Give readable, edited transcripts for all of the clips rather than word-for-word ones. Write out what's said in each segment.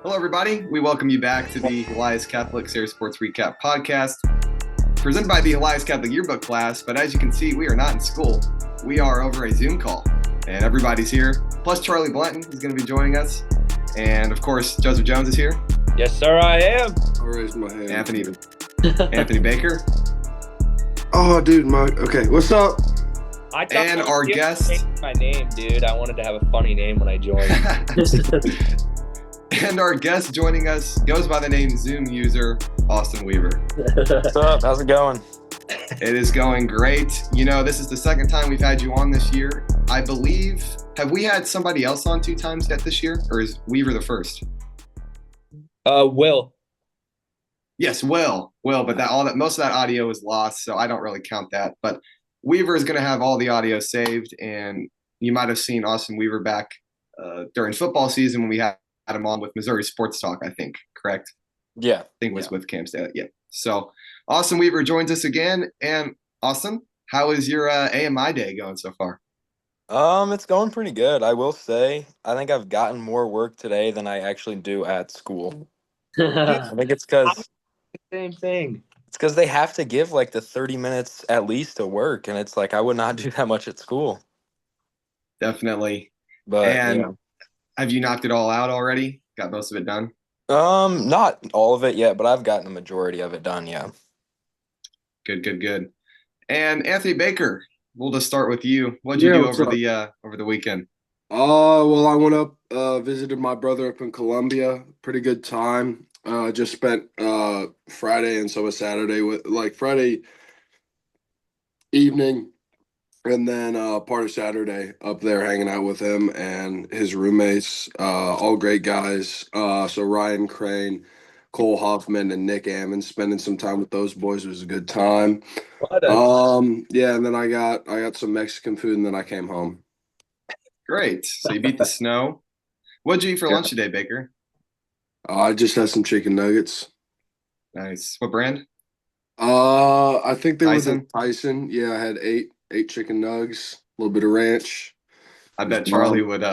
Hello, everybody. We welcome you back to the Elias Catholic Sarah Sports Recap podcast, presented by the Elias Catholic Yearbook class. But as you can see, we are not in school. We are over a Zoom call, and everybody's here. Plus, Charlie Blanton is going to be joining us, and of course, Joseph Jones is here. Yes, sir, I am. I'll raise my hand. Anthony Baker. Oh, dude, okay. What's up? And our guest. My name, dude. I wanted to have a funny name when I joined. And our guest joining us goes by the name Zoom user Austin Weaver. What's up? How's it going? It is going great. You know, this is the second time we've had you on this year. I believe, have we had somebody else on 2 times yet this year? Or is Weaver the first? Will. Yes, Will, but most of that audio is lost, so I don't really count that. But Weaver is going to have all the audio saved, and you might have seen Austin Weaver back during football season when we had him on with Missouri Sports Talk, I think, correct? Yeah. I think it was with Cam Staley. Yeah. So Austin Weaver joins us again. And Austin, how is your AMI day going so far? It's going pretty good. I will say, I think I've gotten more work today than I actually do at school. I think it's because Same thing. It's because they have to give like the 30 minutes at least to work, and it's like I would not do that much at school. Definitely. But and have you knocked it all out already? Got most of it done? Not all of it yet, but I've gotten the majority of it done. Yeah. Good. And Anthony Baker, we'll just start with you. What'd you do over the weekend? Well, I went up, visited my brother up in Columbia. Pretty good time. Just spent Friday and so was Saturday with Friday evening, and then part of Saturday up there hanging out with him and his roommates. All great guys. So Ryan Crane, Cole Hoffman, and Nick Ammon. Spending some time with those boys was a good time. Yeah, and then I got some Mexican food, and then I came home. Great. So you beat the snow. What'd you eat for lunch today, Baker? I just had some chicken nuggets. Nice. What brand? I think they Tyson? were Tyson. Yeah, I had eight chicken nugs, a little bit of ranch. I bet Charlie would.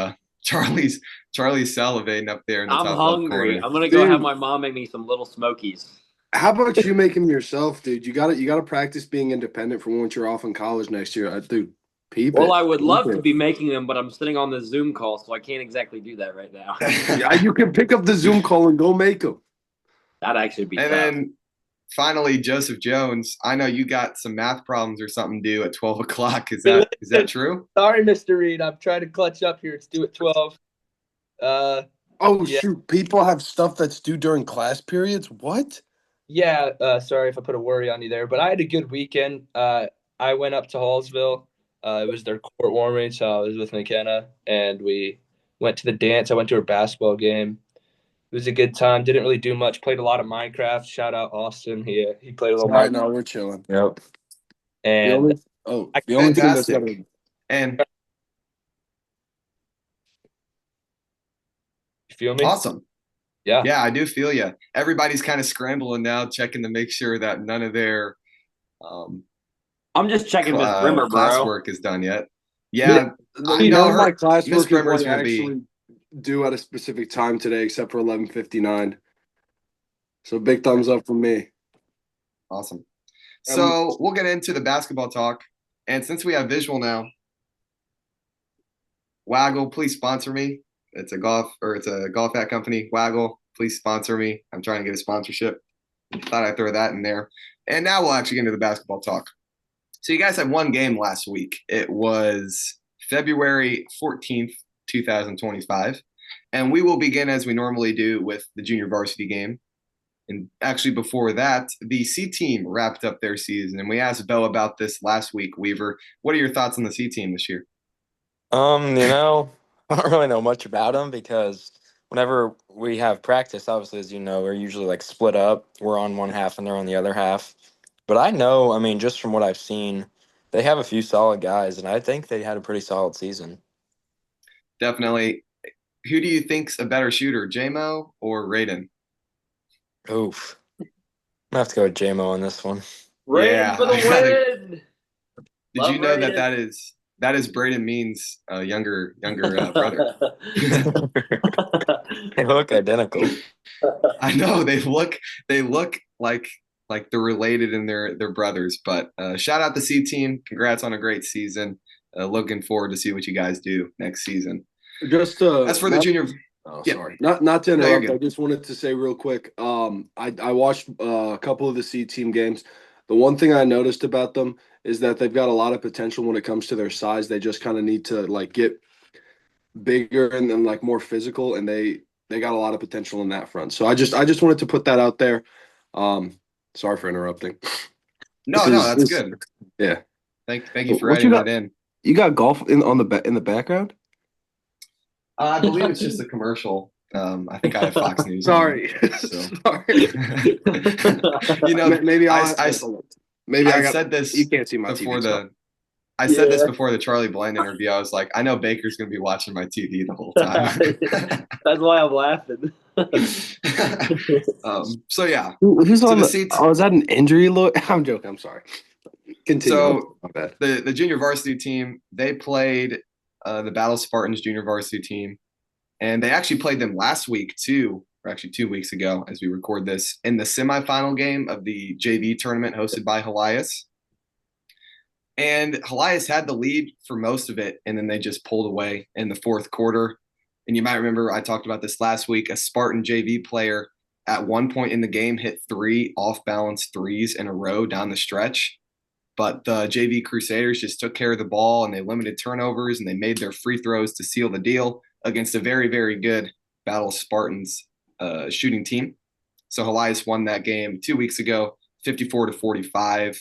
Charlie's salivating up there in the top left hungry. corner. I'm gonna go have my mom make me some little smokies. How about you make them yourself, dude? You gotta practice being independent for once you're off in college next year, dude. Well, I would love to be making them, but I'm sitting on the Zoom call, so I can't exactly do that right now. Yeah, you can pick up the Zoom call and go make them. That'd actually be And tough. then finally, Joseph Jones, I know you got some math problems or something due at 12 o'clock. Is that true? Sorry, Mr. Reed. I'm trying to clutch up here. It's due at 12. Shoot. People have stuff that's due during class periods? What? Yeah, sorry if I put a worry on you there, but I had a good weekend. I went up to Hallsville. It was their court warming, so I was with McKenna, and we went to the dance. I went to her basketball game. It was a good time. Didn't really do much. Played a lot of Minecraft. Shout out Austin. He played a little. Right now we're chilling. Yep. And the only thing that's and you feel me? Awesome. Yeah, I do feel you. Everybody's kind of scrambling now, checking to make sure that none of their I'm just checking Miss Brimmer, bro. classwork is done yet. Yeah, I know my classwork Miss Brimmer's is will be actually due at a specific time today, except for 11:59. So big thumbs up from me. Awesome. So we'll get into the basketball talk, and since we have visual now, Waggle, please sponsor me. It's a golf hat company. Waggle, please sponsor me. I'm trying to get a sponsorship. Thought I'd throw that in there. And now we'll actually get into the basketball talk. So you guys had one game last week. It was February 14th, 2025. And we will begin as we normally do with the Junior Varsity game. And actually before that, the C team wrapped up their season. And we asked Bo about this last week, Weaver. What are your thoughts on the C team this year? I don't really know much about them because whenever we have practice, obviously, as you know, we're usually like split up. We're on one half and they're on the other half. But I know, just from what I've seen, they have a few solid guys, and I think they had a pretty solid season. Definitely. Who do you think's a better shooter, J-Mo or Raiden? Oof. I'm gonna have to go with J-Mo on this one. Raiden for the win! Did you know that is Braden Means' younger brother? They look identical. I know they look like they're related and they're brothers. But shout out the C team. Congrats on a great season. Looking forward to see what you guys do next season. Just As for the junior, yeah. sorry, not to No, you're interrupt. I good. just wanted to say real quick. I watched a couple of the C team games. The one thing I noticed about them is that they've got a lot of potential when it comes to their size. They just kind of need to like get bigger and then like more physical, and they got a lot of potential in that front. So I just wanted to put that out there. Sorry for interrupting. No, that's good. Yeah. Thank you for What you writing got? that in. You got golf in the background? I believe it's just a commercial. I think I have Fox News. Sorry, So. sorry. Maybe I said this. You can't see my before TV. I said this before the Charlie Blanton interview. I was like, I know Baker's going to be watching my TV the whole time. That's why I'm laughing. So yeah, Who's to on the the seats. Oh, is that an injury look? I'm joking. I'm sorry. Continue. So My bad. the junior varsity team, they played the Battle Spartans junior varsity team, and they actually played them last week too, or actually 2 weeks ago as we record this, in the semifinal game of the JV tournament hosted by Helias. And Helias had the lead for most of it, and then they just pulled away in the fourth quarter. And you might remember I talked about this last week. A Spartan JV player at one point in the game hit 3 off-balance threes in a row down the stretch. But the JV Crusaders just took care of the ball, and they limited turnovers, and they made their free throws to seal the deal against a very, very good Battle Spartans shooting team. So Helias won that game 2 weeks ago, 54-45.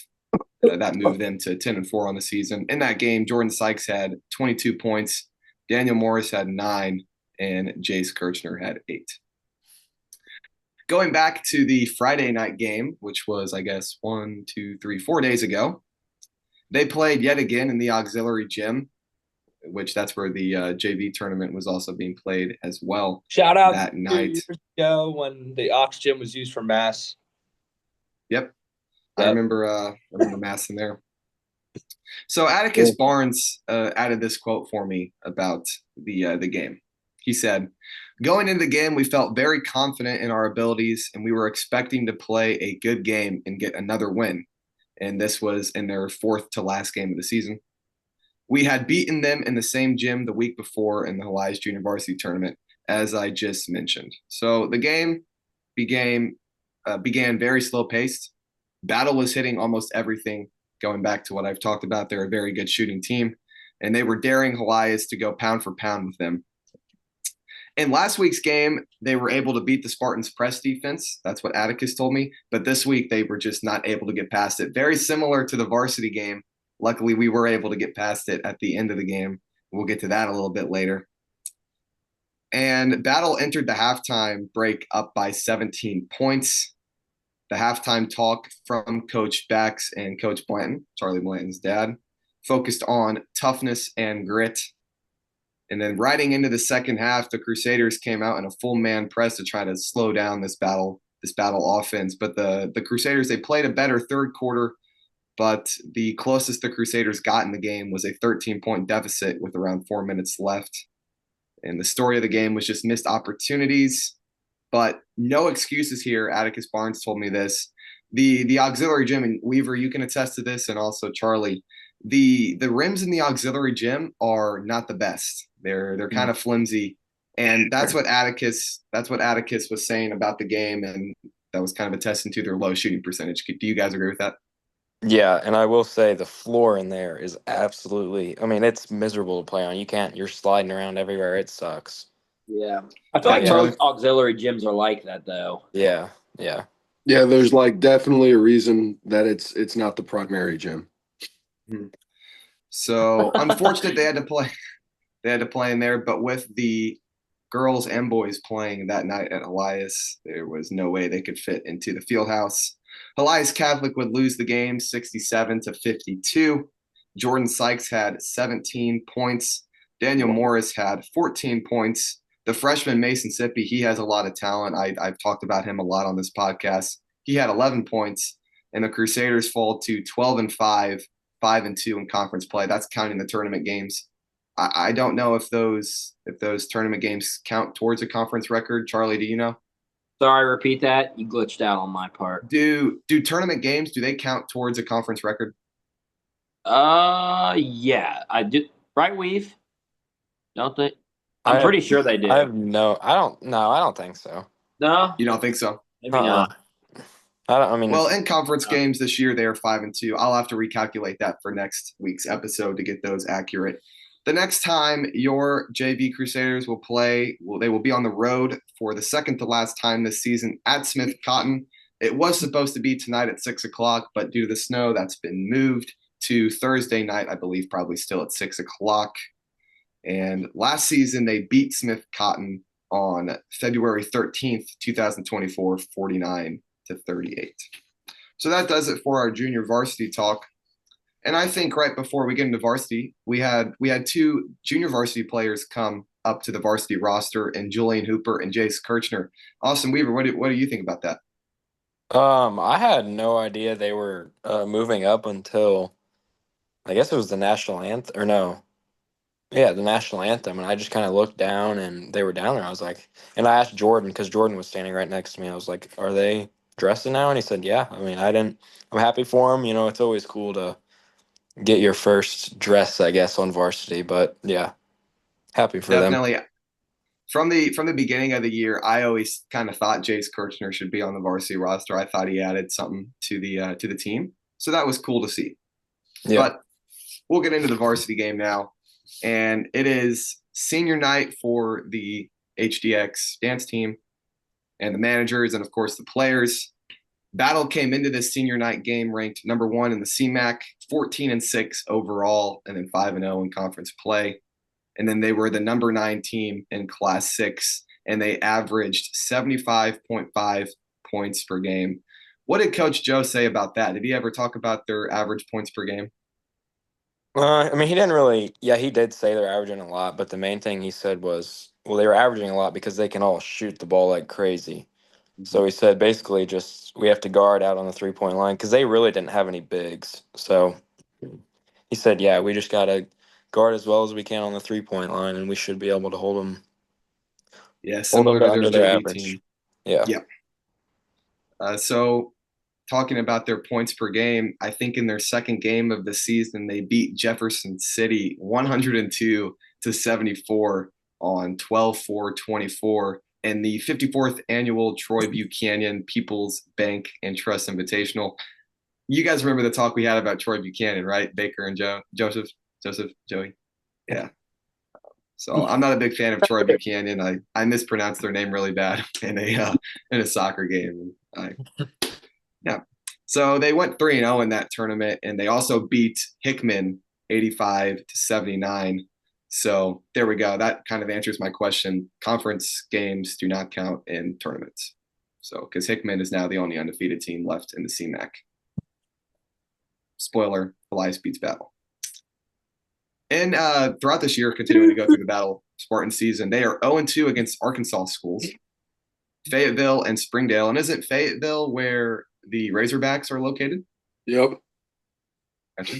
That moved them to 10-4 on the season. In that game, Jordan Sykes had 22 points, Daniel Morris had 9, and Jace Kirchner had 8. Going back to the Friday night game, which was, I guess, 4 days ago, they played yet again in the auxiliary gym, which that's where the JV tournament was also being played as well. Shout out that 2 night. years ago when the Ox gym was used for mass. Yep. I remember Mass in there. So Atticus Barnes added this quote for me about the game. He said, "Going into the game, we felt very confident in our abilities, and we were expecting to play a good game and get another win. And this was in their 4th to last game of the season. We had beaten them in the same gym the week before in the Helias Junior Varsity tournament, as I just mentioned. So the game began very slow paced. Battle was hitting almost everything. Going back to what I've talked about, they're a very good shooting team, and they were daring Helias to go pound for pound with them. In last week's game, they were able to beat the Spartans' press defense. That's what Atticus told me. But this week, they were just not able to get past it. Very similar to the varsity game. Luckily, we were able to get past it at the end of the game. We'll get to that a little bit later. And Battle entered the halftime break up by 17 points. The halftime talk from Coach Bax and Coach Blanton, Charlie Blanton's dad, focused on toughness and grit. And then riding into the second half, the Crusaders came out in a full man press to try to slow down this battle offense. But the Crusaders, they played a better third quarter, but the closest the Crusaders got in the game was a 13-point deficit with around 4 minutes left. And the story of the game was just missed opportunities. But no excuses here. Atticus Barnes told me this. The auxiliary gym, and Weaver, you can attest to this, and also Charlie, the rims in the auxiliary gym are not the best. They're kind of flimsy. And that's what Atticus was saying about the game, and that was kind of attesting to their low shooting percentage. Do you guys agree with that? Yeah, and I will say the floor in there is absolutely, I mean, it's miserable to play on. You're sliding around everywhere. It sucks. Yeah. I feel like most auxiliary gyms are like that, though. Yeah. Yeah, there's like definitely a reason that it's not the primary gym. So unfortunate they had to play in there, but with the girls and boys playing that night at Helias, there was no way they could fit into the field house. Helias Catholic would lose the game 67-52. Jordan Sykes had 17 points. Daniel Morris had 14 points. The freshman Mason Sippy, he has a lot of talent. I've talked about him a lot on this podcast. He had 11 points, and the Crusaders fall to 12-5, 5-2 in conference play. That's counting the tournament games. I don't know if those tournament games count towards a conference record. Charlie, do you know? Sorry, repeat that. You glitched out on my part. Do tournament games, do they count towards a conference record? Yeah, I did. Right, Weave? Don't they? I I'm have, pretty sure they I do. have no. I don't. No, I don't think so. No, You don't think so? maybe Uh-uh. not. I don't. I mean, Well, in conference games this year, they are 5-2. I'll have to recalculate that for next week's episode to get those accurate. The next time your JV Crusaders will play, they will be on the road for the second to last time this season at Smith Cotton. It was supposed to be tonight at 6 o'clock, but due to the snow, that's been moved to Thursday night, I believe, probably still at 6 o'clock. And last season, they beat Smith Cotton on February 13th, 2024, 49-38. So that does it for our junior varsity talk. And I think right before we get into varsity, we had two junior varsity players come up to the varsity roster, and Julian Hooper and Jace Kirchner. Austin Weaver, what do you think about that? I had no idea they were moving up until I guess it was the national anthem, or no, yeah, the national anthem, and I just kind of looked down and they were down there. I was like, and I asked Jordan because Jordan was standing right next to me. I was like, "Are they dressing now?" And he said, "Yeah." I mean, I didn't. I'm happy for him. You know, it's always cool to get your first dress, I guess, on varsity. But yeah, happy for them. Definitely. From the beginning of the year, I always kind of thought Jace Kirchner should be on the varsity roster. I thought he added something to the team, so that was cool to see. Yeah. But we'll get into the varsity game now, and it is senior night for the HDX dance team and the managers, and of course the players. Battle came into this senior night game ranked number 1 in the CMAC, 14-6 overall, and then 5-0 in conference play. And then they were the number 9 team in Class 6, and they averaged 75.5 points per game. What did Coach Joe say about that? Did he ever talk about their average points per game? I mean, he didn't really. Yeah, he did say they're averaging a lot, but the main thing he said was, well, they were averaging a lot because they can all shoot the ball like crazy. So he said basically just we have to guard out on the 3-point line because they really didn't have any bigs. So he said, yeah, we just got to guard as well as we can on the 3-point line, and we should be able to hold them. Yeah, similar to under their their JV average. team. Yeah. Yeah. So talking about their points per game, I think in their second game of the season, they beat Jefferson City 102-74 on 12-4-24 in the 54th annual Troy Buchanan People's Bank and Trust Invitational. You guys remember the talk we had about Troy Buchanan, right? Baker and Joey. Yeah. So I'm not a big fan of Troy Buchanan. I mispronounced their name really bad in a soccer game. Yeah. So they went 3-0 in that tournament, and they also beat Hickman 85-79. So there we go. That kind of answers my question. Conference games do not count in tournaments. So because Hickman is now the only undefeated team left in the CMAC. Spoiler: Elias beats Battle. And throughout this year, continuing to go through the Battle Spartan season, they are 0-2 against Arkansas schools, Fayetteville and Springdale. And isn't Fayetteville where the Razorbacks are located? Yep. Gotcha.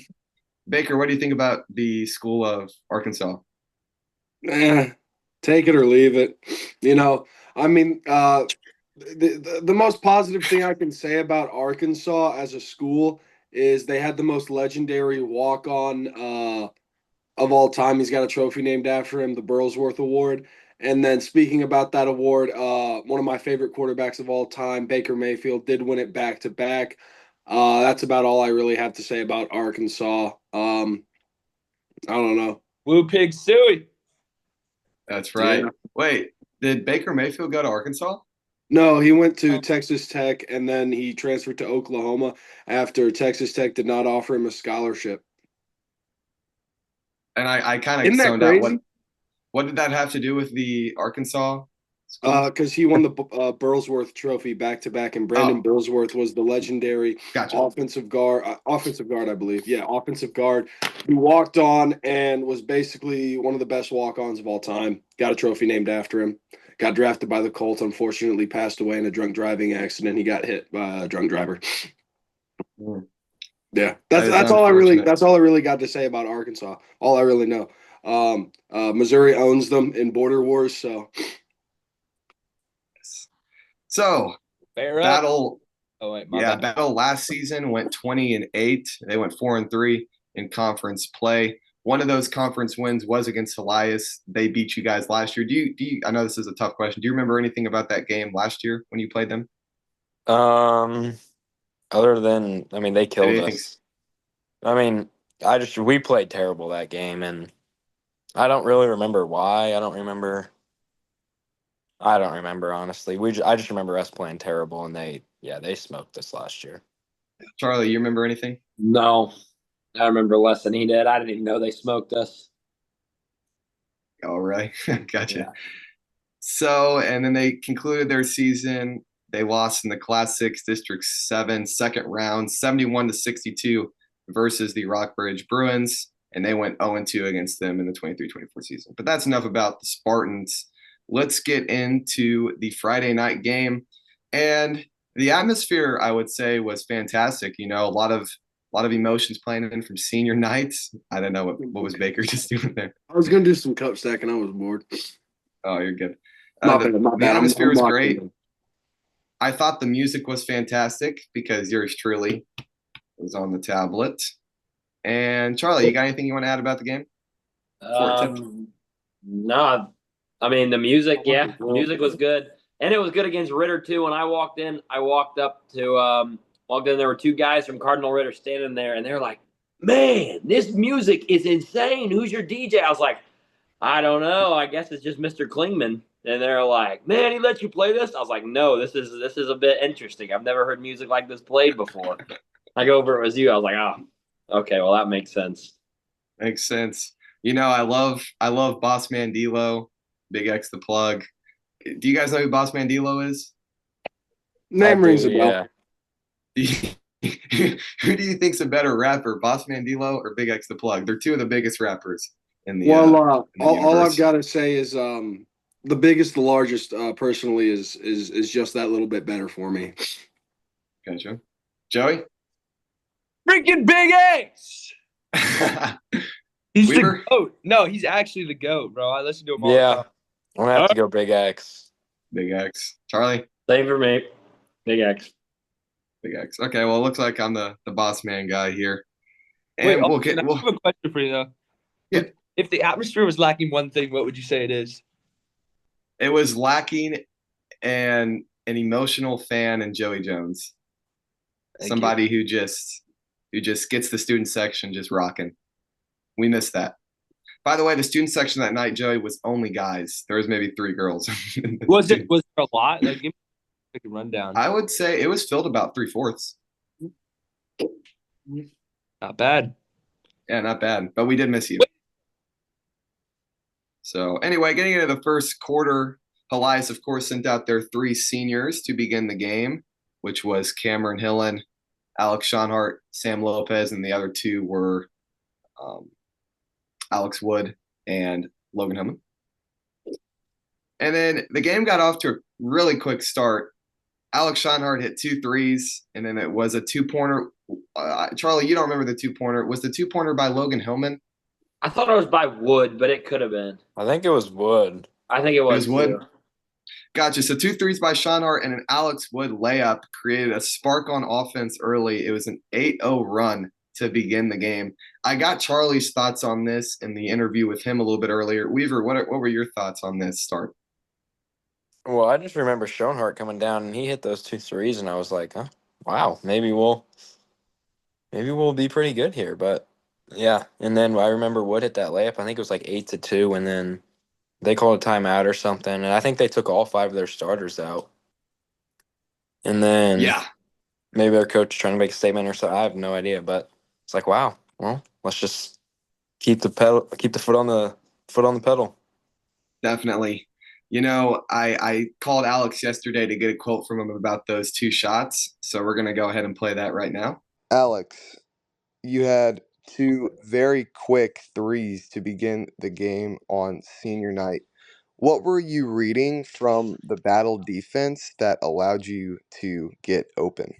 Baker, what do you think about the school of Arkansas? Take it or leave it. You know, I mean, the most positive thing I can say about Arkansas as a school is they had the most legendary walk-on of all time. He's got a trophy named after him, the Burlsworth Award. And then speaking about that award, one of my favorite quarterbacks of all time, Baker Mayfield, did win it back-to-back. That's about all I really have to say about Arkansas. I don't know. Blue Pig Suey. That's right. Yeah. Wait, did Baker Mayfield go to Arkansas? No, he went to Texas Tech, and then he transferred to Oklahoma after Texas Tech did not offer him a scholarship. And I kind of Isn't that zoned out. crazy? What did that have to do with the Arkansas school? Because he won the Burlsworth Trophy back-to-back, and Brandon Burlsworth was the legendary offensive guard, I believe. Yeah, offensive guard who walked on and was basically one of the best walk-ons of all time. Got a trophy named after him. Got drafted by the Colts. Unfortunately, passed away in a drunk driving accident. He got hit by a drunk driver. Yeah, That is that's all I unfortunate. really got to say about Arkansas. All I really know. Missouri owns them in border wars, so So Fair up. Battle, Oh wait, my yeah, bad. Battle last season went 20-8. They went 4-3 in conference play. One of those conference wins was against Elias. They beat you guys last year. Do you? I know this is a tough question. Do you remember anything about that game last year when you played them? Other than, I mean, they killed Anything? us. I mean, we played terrible that game, and I don't really remember why. I don't remember honestly. I just remember us playing terrible, and they smoked us last year. Charlie, you remember anything? No, I remember less than he did. I didn't even know they smoked us. All right, gotcha. Yeah. So, and then they concluded their season. They lost in the Class 6 District 7 second round, 71-62 versus the Rockbridge Bruins, and they went 0-2 against them in the 23-24 season. But that's enough about the Spartans. Let's get into the Friday night game. And the atmosphere, I would say, was fantastic. You know, a lot of emotions playing in from senior nights. I don't know what was Baker just doing there. I was gonna do some cup stacking. I was bored. Oh, you're good. My The bad. atmosphere was great. watching. I thought the music was fantastic because yours truly was on the tablet. And Charlie, you got anything you want to add about the game? No, I mean the music. Yeah, the music was good, and it was good against Ritter too. When I walked in, walked in. There were two guys from Cardinal Ritter standing there, and they're like, "Man, this music is insane. Who's your DJ?" I was like, "I don't know. I guess it's just Mr. Klingman." And they're like, "Man, he let you play this?" I was like, "No, this is a bit interesting. I've never heard music like this played before." I go over it was you. I was like, "Oh, okay, well that makes sense." Makes sense. You know, I love Boss Man D-Lo, Big X the plug. Do you guys know who Boss Man D-Lo is? Name rings a bell. Yeah. Who do you think's a better rapper, Boss Man D-Lo or Big X the plug? They're two of the biggest rappers in the Well, in the all I've universe. got to say is the biggest, the largest, personally is just that little bit better for me. Gotcha. Joey? Freaking Big X! He's Weaver? the GOAT. No, he's actually the GOAT, bro. I listen to him all the Yeah. time. I'm gonna have to go Big X. Big X. Charlie? Same for me. Big X. Big X. Okay, well, it looks like I'm the boss man guy here. Wait, And I have a question for you though. Yeah. If the atmosphere was lacking one thing, what would you say it is? It was lacking an emotional fan in Joey Jones. Somebody who just gets the student section just rocking. We missed that. By the way, the student section that night, Joey, was only guys. There was maybe 3 girls. Was there a lot? Like, give me a rundown. I would say it was filled about 3/4. Not bad. Yeah, not bad. But we did miss you. So anyway, getting into the first quarter, Elias, of course, sent out their 3 seniors to begin the game, which was Cameron Hillen, Alex Schonhart, Sam Lopez, and the other 2 were Alex Wood and Logan Hillman. And then the game got off to a really quick start. Alex Schonhart hit 2 threes, and then it was a 2-pointer. Charlie, you don't remember the 2-pointer. Was the 2-pointer by Logan Hillman? I thought it was by Wood, but it could have been. I think it was Wood. I think it was Wood. too. Gotcha. So 2 threes by Schonhart and an Alex Wood layup created a spark on offense early. It was an 8-0 run to begin the game. I got Charlie's thoughts on this in the interview with him a little bit earlier. Weaver, what were your thoughts on this start? Well, I just remember Schoenhart coming down and he hit those 2 threes, and I was like, huh, wow, maybe we'll be pretty good here. But yeah, and then I remember Wood hit that layup. I think it was like 8-2, and then they called a timeout or something, and I think they took all 5 of their starters out. And then maybe their coach trying to make a statement or something. I have no idea, but it's like, wow, well, let's just keep the foot on the pedal. Definitely. You know, I called Alex yesterday to get a quote from him about those 2 shots. So we're going to go ahead and play that right now. Alex, you had 2 very quick threes to begin the game on senior night. What were you reading from the battle defense that allowed you to get open?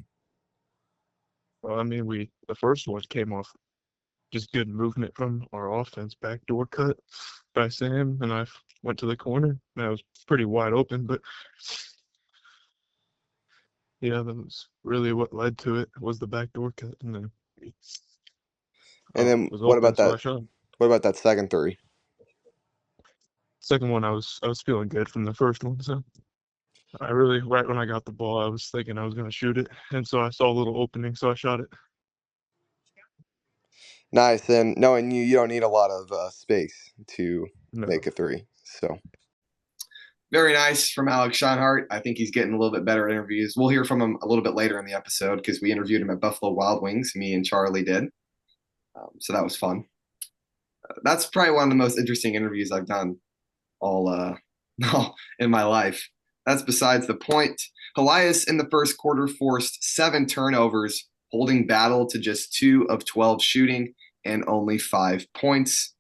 Well, I mean, the first one came off just good movement from our offense, backdoor cut by Sam, and I went to the corner. That was pretty wide open, but yeah, that was really what led to it was the backdoor cut, and then And then was open, so I shot. What about that second three? Second one, I was feeling good from the first one, so I really right when I got the ball, I was thinking I was gonna shoot it, and so I saw a little opening, so I shot it. Nice. And knowing you don't need a lot of space to No. make a three. So Very nice from Alex Schonhart. I think he's getting a little bit better at interviews. We'll hear from him a little bit later in the episode because we interviewed him at Buffalo Wild Wings. Me and Charlie did. So that was fun. That's probably one of the most interesting interviews I've done all in my life. That's besides the point. Elias in the first quarter forced 7 turnovers, holding Battle to just 2 of 12 shooting and only 5 points.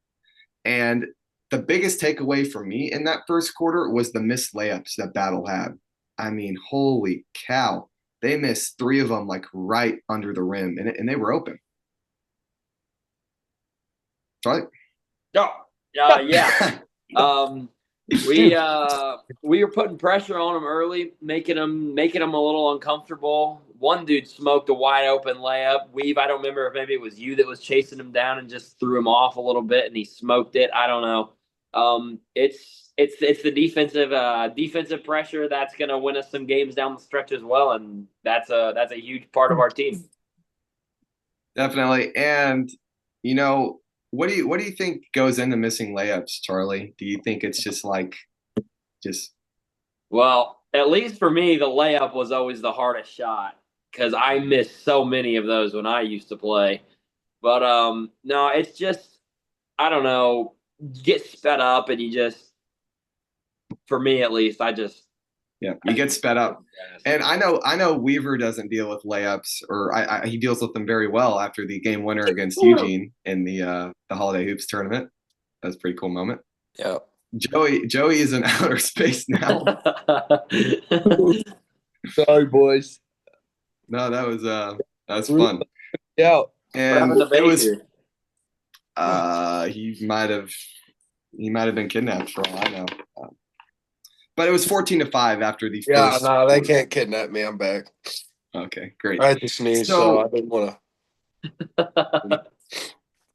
And the biggest takeaway for me in that first quarter was the missed layups that Battle had. I mean, holy cow. They missed 3 of them like right under the rim, and they were open. Charlie? Oh, yeah. We were putting pressure on them early, making them a little uncomfortable. One dude smoked a wide open layup. I don't remember if maybe it was you that was chasing him down and just threw him off a little bit, and he smoked it. I don't know. It's the defensive pressure that's going to win us some games down the stretch as well, and that's a huge part of our team. Definitely. And what do you think goes into missing layups, Charlie? Do you think it's just Well, at least for me, the layup was always the hardest shot because I missed so many of those when I used to play. But no, it's just I don't know, you get sped up and you just, for me at least, you get sped up. And I know Weaver doesn't deal with layups, or he deals with them very well after the game winner against Eugene in the Holiday Hoops tournament. That was a pretty cool moment. Yeah. Joey is in outer space now. Sorry, boys. No, that was fun. Yeah. And the it was here? he might have been kidnapped for all I know. But it was 14-5 after the first. No, they can't kidnap me. I'm back. Okay, great. I had to sneeze, so I didn't want to.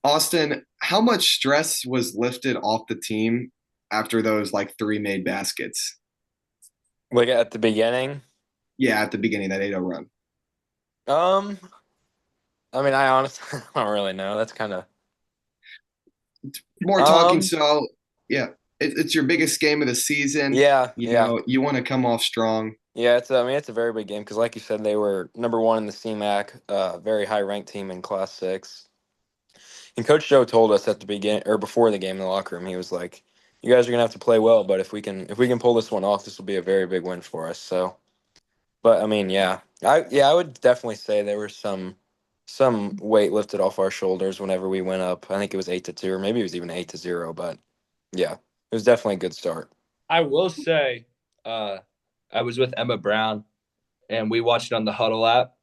Austin, how much stress was lifted off the team after those 3 made baskets? Like at the beginning? Yeah, at the beginning, that 8-0 run. I mean, I honestly don't really know. That's kind of more talking. So, yeah, it's your biggest game of the season. Yeah, you know, you want to come off strong. Yeah, it's a very big game because, like you said, they were number 1 in the CMAC, very high ranked team in Class 6. And Coach Joe told us at the beginning or before the game in the locker room, he was like, "You guys are gonna have to play well, but if we can pull this one off, this will be a very big win for us." So, but I mean, I would definitely say there was some weight lifted off our shoulders whenever we went up. I think it was 8-2, or maybe it was even 8-0. But yeah, it was definitely a good start. I will say, I was with Emma Brown, and we watched it on the Huddle app,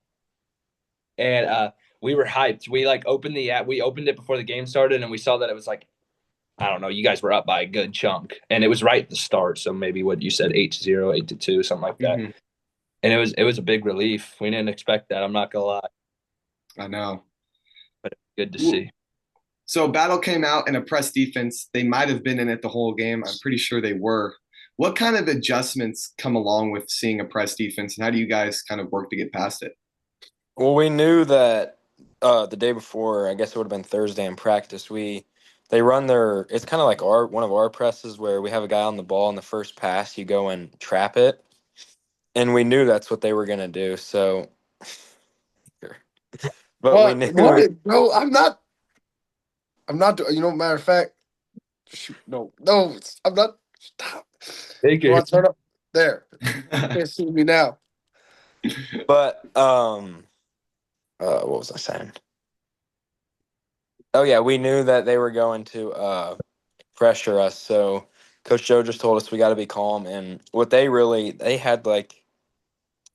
and we were hyped. We opened the app. We opened it before the game started, and we saw that it was I don't know, you guys were up by a good chunk, and it was right at the start. So maybe what you said, 8-0, 8-2, something like that. Mm-hmm. And it was a big relief. We didn't expect that. I'm not gonna lie. I know, but good to see. So Battle came out in a press defense. They might have been in it the whole game. I'm pretty sure they were. What kind of adjustments come along with seeing a press defense, and how do you guys kind of work to get past it? Well, we knew that the day before, I guess it would have been Thursday in practice, they run it's kind of like one of our presses where we have a guy on the ball in the first pass, you go and trap it. And we knew that's what they were going to do. So, but we knew. No, I'm not. Matter of fact, shoot, no, I'm not. Stop. Take it. Turn up there. You can't see me now. But what was I saying? Oh yeah, we knew that they were going to pressure us. So Coach Joe just told us we got to be calm. And what they had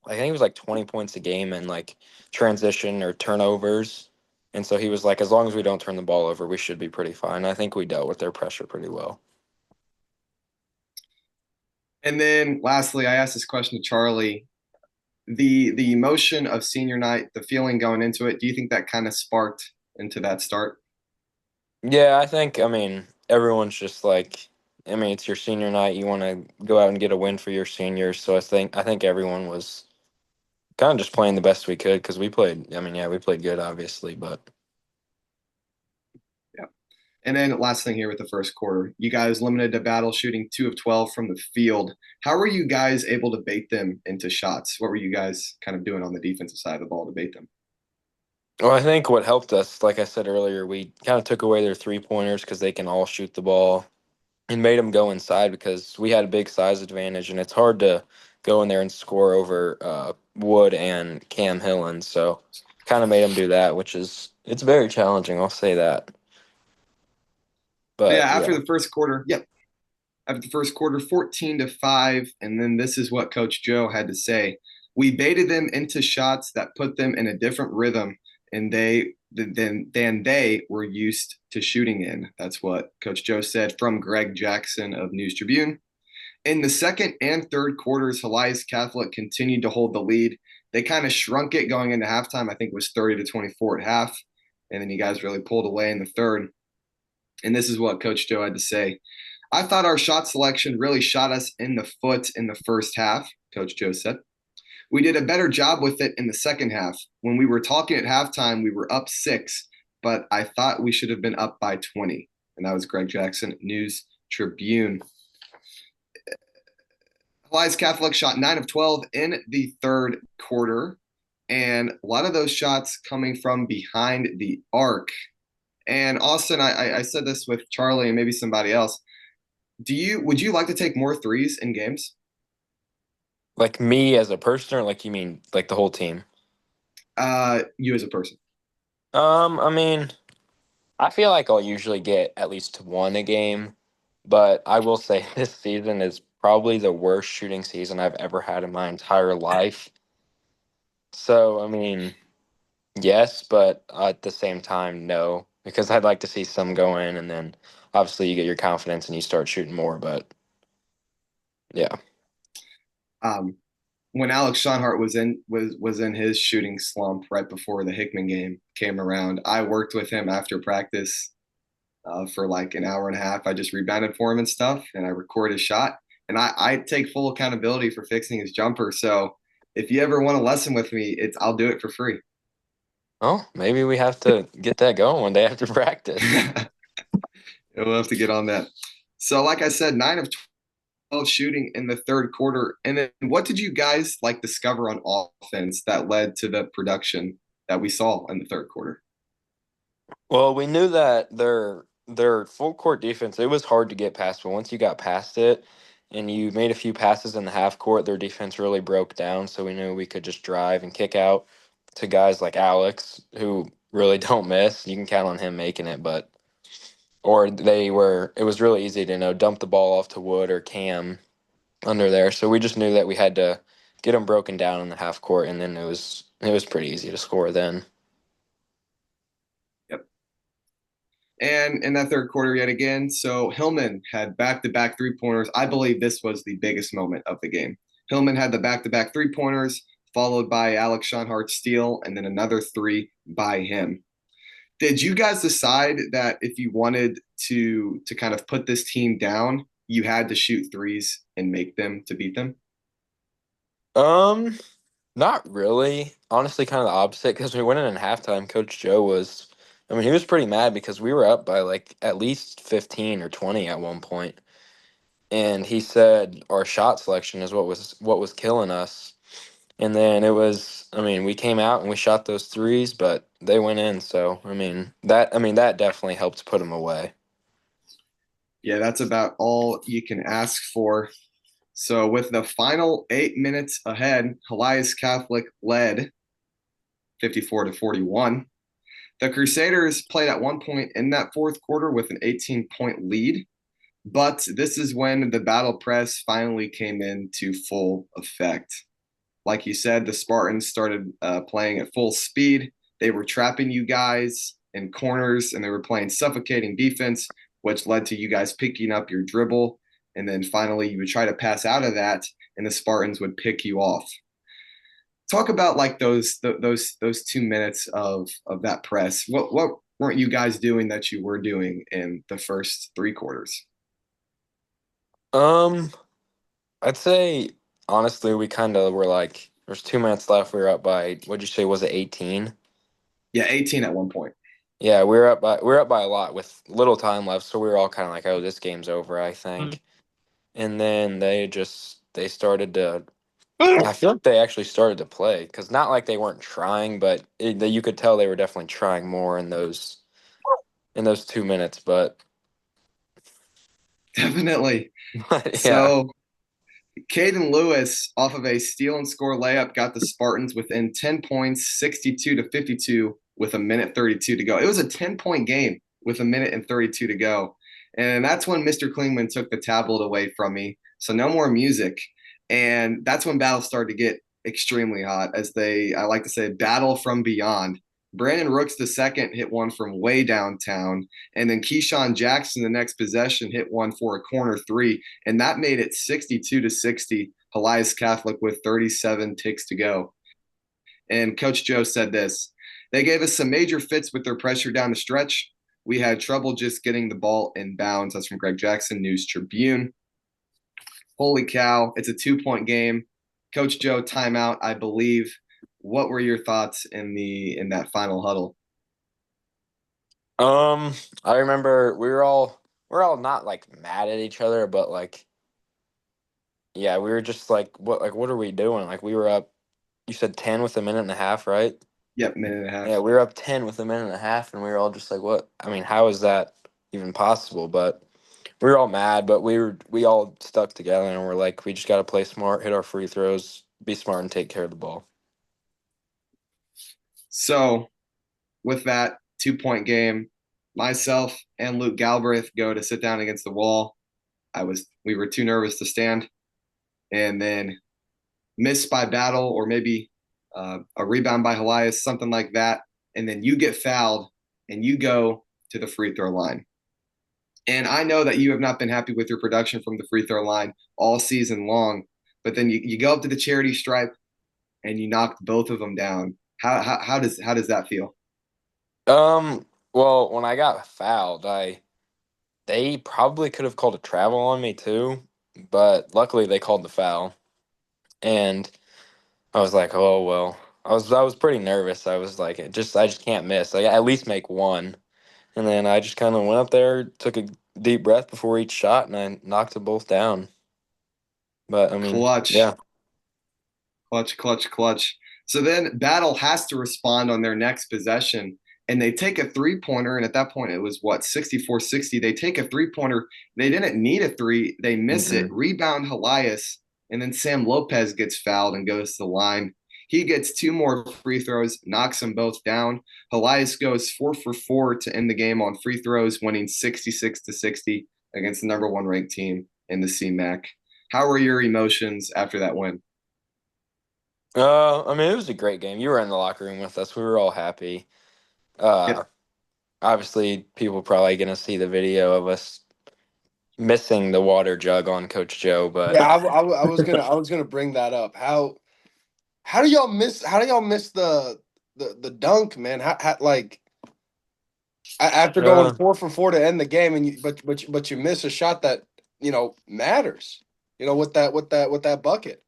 I think it was like 20 points a game in like transition or turnovers. And so he was like, as long as we don't turn the ball over, we should be pretty fine. I think we dealt with their pressure pretty well. And then lastly, I asked this question to Charlie. The emotion of senior night, the feeling going into it, do you think that kind of sparked into that start? Yeah, I mean, everyone's just like, I mean, it's your senior night. You want to go out and get a win for your seniors. So I think everyone was kind of just playing the best we could because we played. I mean, yeah, we played good, obviously, but Yeah. And then last thing here with the first quarter, you guys limited to Battle shooting 2 of 12 from the field. How were you guys able to bait them into shots? What were you guys kind of doing on the defensive side of the ball to bait them? well, I think what helped us, like I said earlier, we kind of took away their 3-pointers because they can all shoot the ball and made them go inside because we had a big size advantage and it's hard to go in there and score over Wood and Cam Hill, and so kind of made them do that, which is it's very challenging. I'll say that, So yeah, but after yeah. the first quarter, yep. After the first quarter, 14-5, and then this is what Coach Joe had to say. We baited them into shots that put them in a different rhythm, and than they were used to shooting in. That's what Coach Joe said from Greg Jackson of News Tribune. In the second and third quarters, Helias Catholic continued to hold the lead. They kind of shrunk it going into halftime. I think it was 30-24 at half, and then you guys really pulled away in the third. And this is what Coach Joe had to say. I thought our shot selection really shot us in the foot in the first half, Coach Joe said. We did a better job with it in the second half. When we were talking at halftime, we were up 6, but I thought we should have been up by 20. And that was Greg Jackson, News Tribune. Helias Catholic shot 9 of 12 in the third quarter, and a lot of those shots coming from behind the arc. And Austin, I said this with Charlie and maybe somebody else. Would you like to take more threes in games? Like me as a person, or like you mean like the whole team? You as a person. I mean, I feel like I'll usually get at least one a game, but I will say this season is probably the worst shooting season I've ever had in my entire life. So, I mean, yes, but at the same time, no, because I'd like to see some go in, and then obviously you get your confidence and you start shooting more. But yeah, Um, when Alex Schonhart was in his shooting slump right before the Hickman game came around, I worked with him after practice for like an hour and a half. I just rebounded for him and stuff, and I record his shot. And I take full accountability for fixing his jumper. So if you ever want a lesson with me, I'll do it for free. well, maybe we have to get that going one day after practice. We'll have to get on that. So, like I said, 9 of 12 shooting in the third quarter. And then what did you guys like discover on offense that led to the production that we saw in the third quarter? Well, we knew that their full court defense, it was hard to get past, but once you got past it and you made a few passes in the half court, their defense really broke down. So we knew we could just drive and kick out to guys like Alex, who really don't miss. You can count on him making it, but or it was really easy to dump the ball off to Wood or Cam under there. So we just knew that we had to get them broken down in the half court, and then it was pretty easy to score then. Yep. And in that third quarter, yet again, so Hillman had back-to-back three-pointers. I believe this was the biggest moment of the game. Hillman had the back-to-back three-pointers, followed by Alex Schonhart's steal, and then another three by him. Did you guys decide that if you wanted to kind of put this team down, you had to shoot threes and make them to beat them? Um, Not really. Honestly, kind of the opposite because we went in at halftime. Coach Joe was, I mean, he was pretty mad because we were up by like at least 15 or 20 at one point. And he said our shot selection is what was killing us. And then I mean, we came out and we shot those threes, but they went in. So, I mean that definitely helped put them away. Yeah, that's about all you can ask for. So with the final 8 minutes ahead, Helias Catholic led 54-41. The Crusaders played at one point in that fourth quarter with an 18-point lead, but this is when the battle press finally came into full effect. Like you said, the Spartans started playing at full speed. They were trapping you guys in corners, and they were playing suffocating defense, which led to you guys picking up your dribble. And then finally, you would try to pass out of that, and the Spartans would pick you off. Talk about like those 2 minutes of that press. What weren't you guys doing that you were doing in the first three quarters? Um, I'd say honestly, we kind of were like, there's 2 minutes left. We were up by, what'd you say, was it 18? Yeah, 18 at one point. Yeah, we were up by a lot with little time left, so we were all kind of like, oh, this game's over, I think. And then they started to. I feel like they actually started to play because not like they weren't trying, but you could tell they were definitely trying more in those 2 minutes. But Definitely. yeah, So Caden Lewis, off of a steal and score layup, got the Spartans within 10 points, 62-52, with a minute 32 to go. It was a 10-point game with a minute and 32 to go. And that's when Mr. Klingman took the tablet away from me. So no more music. And that's when battles started to get extremely hot, as I like to say, battle from beyond. Brandon Rooks the second hit one from way downtown. And then Keyshawn Jackson, the next possession, hit one for a corner three. And that made it 62-60. Elias Catholic with 37 ticks to go. And Coach Joe said this: they gave us some major fits with their pressure down the stretch. We had trouble just getting the ball in bounds. That's from Greg Jackson, News Tribune. Holy cow, it's a 2-point game. Coach Joe, timeout, I believe. What were your thoughts in that final huddle? I remember we were all not like mad at each other, but like, yeah, we were just like what are we doing? Like we were up. You said 10 with a minute and a half, right? Yep, minute and a half. Yeah, we were up 10 with a minute and a half, and we were all just like, what? I mean, how is that even possible? But we were all mad, but we all stuck together, and we're like, we just got to play smart, hit our free throws, be smart, and take care of the ball. So with that 2-point game, myself and Luke Galbraith go to sit down against the wall. We were too nervous to stand, and then missed by Battle, or maybe a rebound by Elias, something like that. And then you get fouled and you go to the free throw line. And I know that you have not been happy with your production from the free throw line all season long, but then you go up to the charity stripe and you knocked both of them down. How does that feel? Well, when I got fouled, they probably could have called a travel on me too, but luckily they called the foul, and I was like, oh well. I was pretty nervous. I was like, I just can't miss. Like at least make one. And then I just kind of went up there, took a deep breath before each shot, and I knocked them both down. But I mean, Clutch. yeah. Clutch, clutch, clutch. So then Battle has to respond on their next possession, and they take a three-pointer, and at that point it was what, 64-60. They take a three-pointer. They didn't need a three. They miss it. Mm-mm. Rebound Elias, and then Sam Lopez gets fouled and goes to the line. He gets two more free throws, knocks them both down. Elias goes 4 for 4 to end the game on free throws, winning 66-60 against the number one ranked team in the CMAC. How were your emotions after that win? I mean, it was a great game. You were in the locker room with us. We were all happy. Uh, Yep. Obviously, people probably gonna see the video of us missing the water jug on Coach Joe, but Yeah, I was gonna bring that up. How do y'all miss the dunk, man? Like after going uh, 4 for 4 to end the game, and but you miss a shot that matters. With that bucket.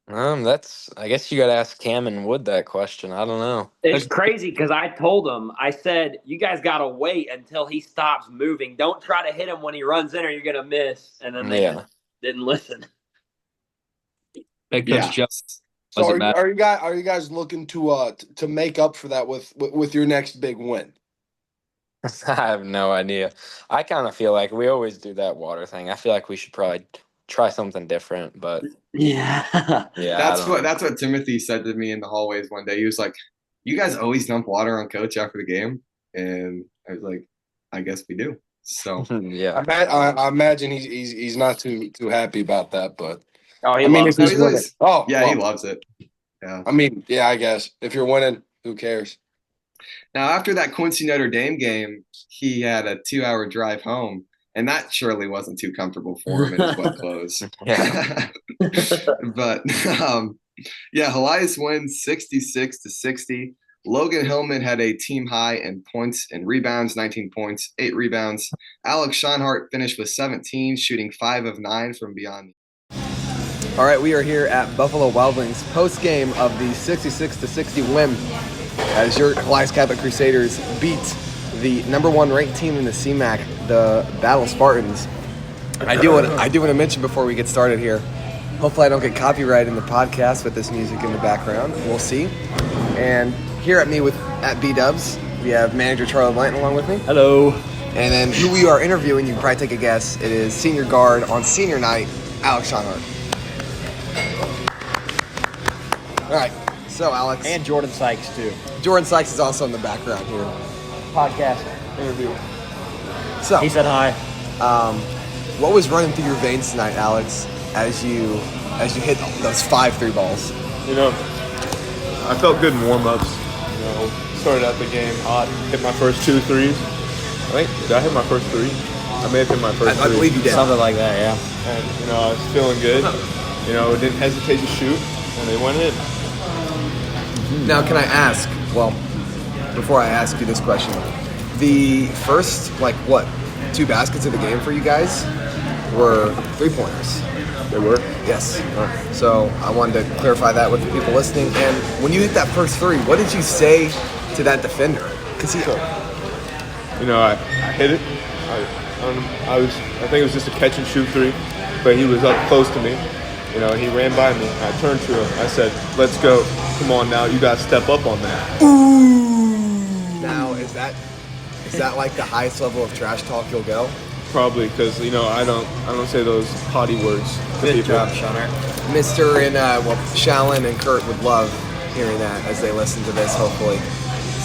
that's I guess you got to ask Cam and Wood that question. I don't know. It's crazy because I told him, I said, you guys got to wait until he stops moving. Don't try to hit him when he runs in or you're going to miss. And then they Yeah. just didn't listen. Hey, Coach Yeah. Joe, So does it are you, matter? are you guys looking to make up for that with your next big win? I have no idea. I kind of feel like we always do that water thing. I feel like we should probably try something different, but Yeah. yeah, I don't know. That's what Timothy said to me in the hallways one day. He was like, "You guys always dump water on Coach after the game," and I was like, "I guess we do." So Yeah. I imagine he's not too happy about that, but Oh, he I mean, loves if it. he's Oh, he winning. does. Oh, Yeah, well, he loves it. Yeah. I mean, yeah, I guess if you're winning, who cares? Now, after that Quincy Notre Dame game, he had a 2-hour drive home, and that surely wasn't too comfortable for him in his wet clothes. Yeah. But yeah, Elias wins 66-60. Logan Hillman had a team high in points and rebounds, 19 points, 8 rebounds. Alex Schonhart finished with 17, shooting 5 of 9 from beyond. All right, we are here at Buffalo Wild Wings post game of the 66-60 win as your Elias Catholic Crusaders beat the number 1 ranked team in the CMAC, the Battle Spartans. I do want to mention before we get started here, hopefully I don't get copyrighted in the podcast with this music in the background. We'll see. And here at B-Dubs, we have manager Charlie Blanton along with me. Hello. And then who we are interviewing, you can probably take a guess. It is senior guard on senior night, Alex Schonhart. All right, so Alex. And Jordan Sykes, too. Jordan Sykes is also in the background here. Podcast Interview. So, He said hi. what was running through your veins tonight, Alex, as you hit those 5 3 balls? You know, I felt good in warm-ups. You know, started out the game hot, hit my first 2 threes. Did I hit my first 3? I may have hit my first 3. I believe you did. Something like that, yeah. And, you know, I was feeling good. You know, didn't hesitate to shoot, and they went in. Now, can I ask, well, before I ask you this question, the first, 2 baskets of the game for you guys were 3-pointers. They were. Yes. So I wanted to clarify that with the people listening. And when you hit that first 3, what did you say to that defender? Because You know, I hit it. I think it was just a catch and shoot 3, but he was up close to me. You know, and he ran by me. I turned to him. I said, "Let's go. Come on now. You got to step up on that." Ooh. Now, is that like the highest level of trash talk you'll go? Probably because you know I don't say those potty words to Good people. job, Schonhart. Mr. and Shallon and Kurt would love hearing that as they listen to this, hopefully.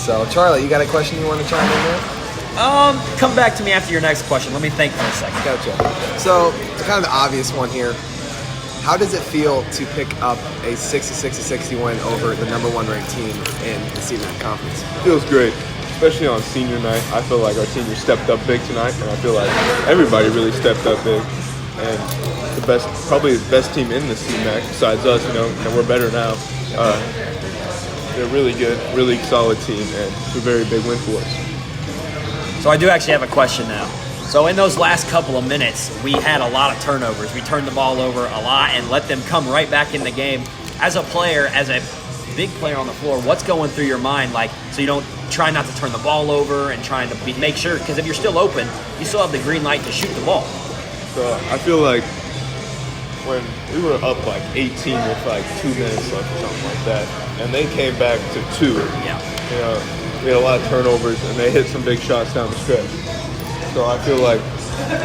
So, Charlie, you got a question you want to chime in there? Come back to me after your next question. Let me think for a second. Gotcha. So, kind of the obvious one here. How does it feel to pick up a 66-60 win over the number 1 ranked team in the CMAC conference? Feels great, especially on senior night. I feel like our seniors stepped up big tonight, and I feel like everybody really stepped up big. And probably the best team in the CMAC besides us. You know, and we're better now. They're really good, really solid team, and it's a very big win for us. So I do actually have a question now. So in those last couple of minutes, we had a lot of turnovers. We turned the ball over a lot and let them come right back in the game. As a player, as a big player on the floor, what's going through your mind? So you don't try not to turn the ball over and trying to make sure, because if you're still open, you still have the green light to shoot the ball. So I feel like when we were up 18 with 2 minutes left or something like that, and they came back to 2. Yeah. You know, we had a lot of turnovers, and they hit some big shots down the stretch. So I feel like,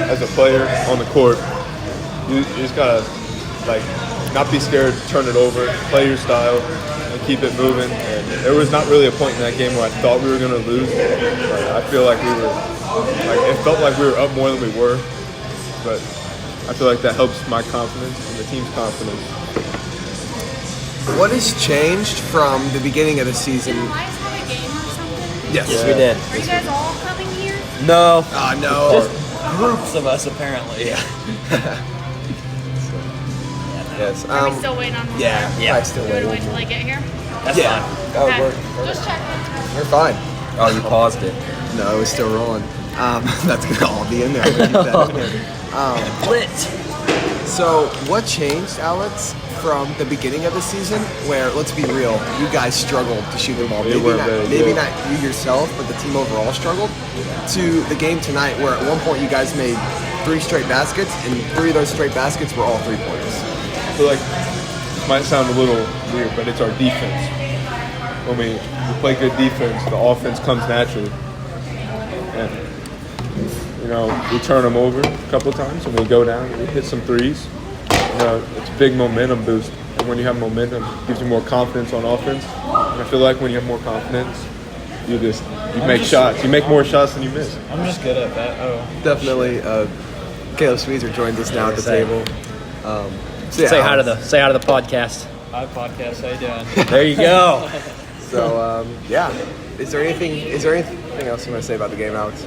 as a player on the court, you just gotta not be scared to turn it over, play your style, and keep it moving. And there was not really a point in that game where I thought we were gonna lose. But I feel like we were, it felt like we were up more than we were. But I feel like that helps my confidence and the team's confidence. What has changed from the beginning of the season? Did Elias have a game or something? Yes, Yes, we did. Are you guys all coming here? No. No. Just groups of us, apparently. Yeah. Yes. Are we still waiting on one? Yeah. Yeah. I still Do we wait. wait till they get here? That's Yeah. fine. That would Okay. work. Just checking. You're fine. Oh, you paused it. No, it was still rolling. That's gonna all be in there. We'll keep that in there. Blitz. So, what changed, Alex, from the beginning of the season, where, let's be real, you guys struggled to shoot the ball. We weren't very Maybe good. not you yourself, but the team overall struggled, to the game tonight, where at one point you guys made 3 straight baskets, and 3 of those straight baskets were all 3-pointers. I feel like this might sound a little weird, but it's our defense. When we play good defense, the offense comes naturally. And, you know, we turn them over a couple times and we go down and we hit some threes. You know, it's a big momentum boost. And when you have momentum, it gives you more confidence on offense. And I feel like when you have more confidence, you make shots. You make more shots than you miss. I'm just good at that. Oh. Definitely. Caleb Sweezer joins us now at the Same. table. So, yeah, Say hi to the podcast. Hi, podcast. How you doing? There you go. So, yeah. Is there anything else you want to say about the game, Alex?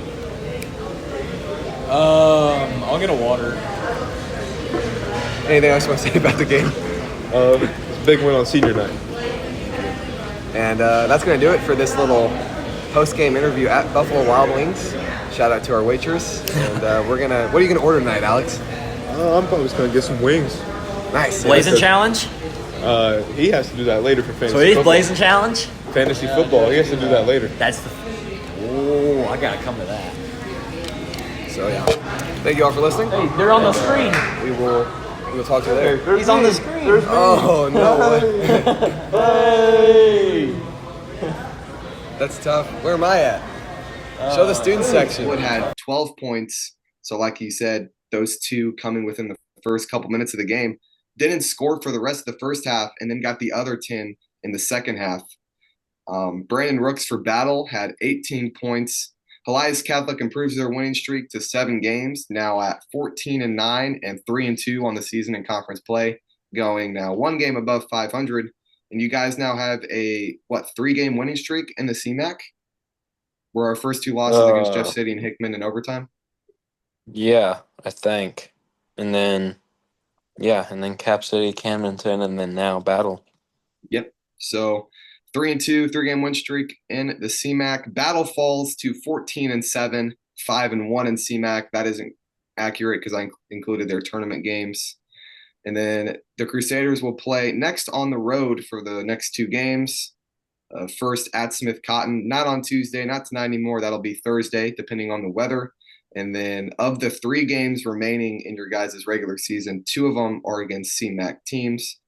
I'll get a water. Anything else you want to say about the game? It's a big win on senior night. And that's going to do it for this little post-game interview at Buffalo Wild Wings. Shout out to our waitress. And what are you going to order tonight, Alex? I'm probably just gonna get some wings. Nice. Blazing challenge. He has to do that later for fantasy So it is football. blazing challenge. Fantasy football. He has to do that later. That's the. Oh, I gotta come to that. So yeah, thank you all for listening. Hey, they're on the screen. We will talk to you later. He's on the screen. Oh no way. Hey! That's tough. Where am I at? Show the student section. Wood had 12 points. So like you said, those two coming within the first couple minutes of the game. Didn't score for the rest of the first half and then got the other 10 in the second half. Brandon Rooks for Battle had 18 points. Elias Catholic improves their winning streak to 7 games, now at 14-9 and 3-2 on the season in conference play, going now 1 game above 500. And you guys now have a 3-game winning streak in the CMAC? Were our first 2 losses against Jeff City and Hickman in overtime? Yeah, I think. And then Cap City, Camdenton, and then now Battle. Yep. So 3-2, 3-game win streak in the CMAC. Battle falls to 14-7, 5-1 in CMAC. That isn't accurate because I included their tournament games. And then the Crusaders will play next on the road for the next 2 games. First at Smith Cotton, not on Tuesday, not tonight anymore. That'll be Thursday, depending on the weather. And then of the 3 games remaining in your guys' regular season, 2 of them are against CMAC teams.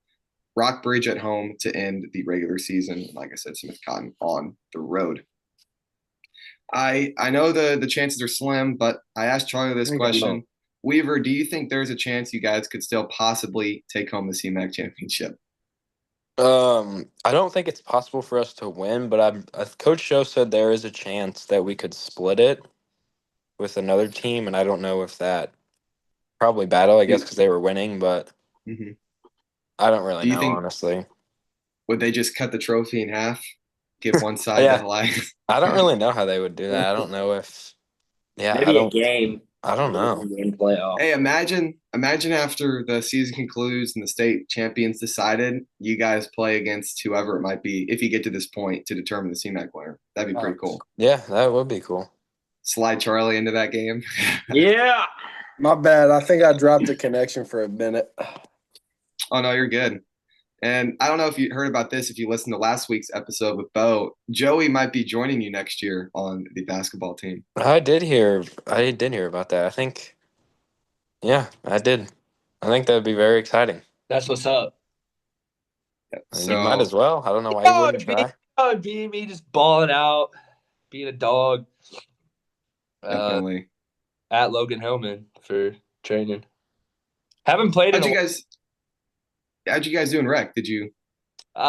Rockbridge at home to end the regular season. Like I said, Smith Cotton on the road. I know the chances are slim, but I asked Charlie this question. Weaver, do you think there's a chance you guys could still possibly take home the CMAC championship? I don't think it's possible for us to win, but Coach Joe said there is a chance that we could split it with another team, and I don't know if that probably Battle, I guess, because they were winning, but I don't really know, honestly. Would they just cut the trophy in half, give one side Yeah. to Hawaii? I don't really know how they would do that. I don't know if Maybe a game. I don't know. Game playoff. Hey, imagine after the season concludes and the state champions decided, you guys play against whoever it might be if you get to this point to determine the CMAC winner. That'd be pretty cool. Yeah, that would be cool. Slide Charlie into that game. Yeah. My bad. I think I dropped the connection for a minute. Oh, no, you're good. And I don't know if you heard about this, if you listened to last week's episode with Bo. Joey might be joining you next year on the basketball team. I did hear about that. I think, yeah, I did. I think that'd be very exciting. That's what's up. You might as well. I don't know why you wouldn't try. That would be me just balling out, being a dog. Definitely. At Logan Hillman for training. Haven't played How'd you guys do in rec? Did you?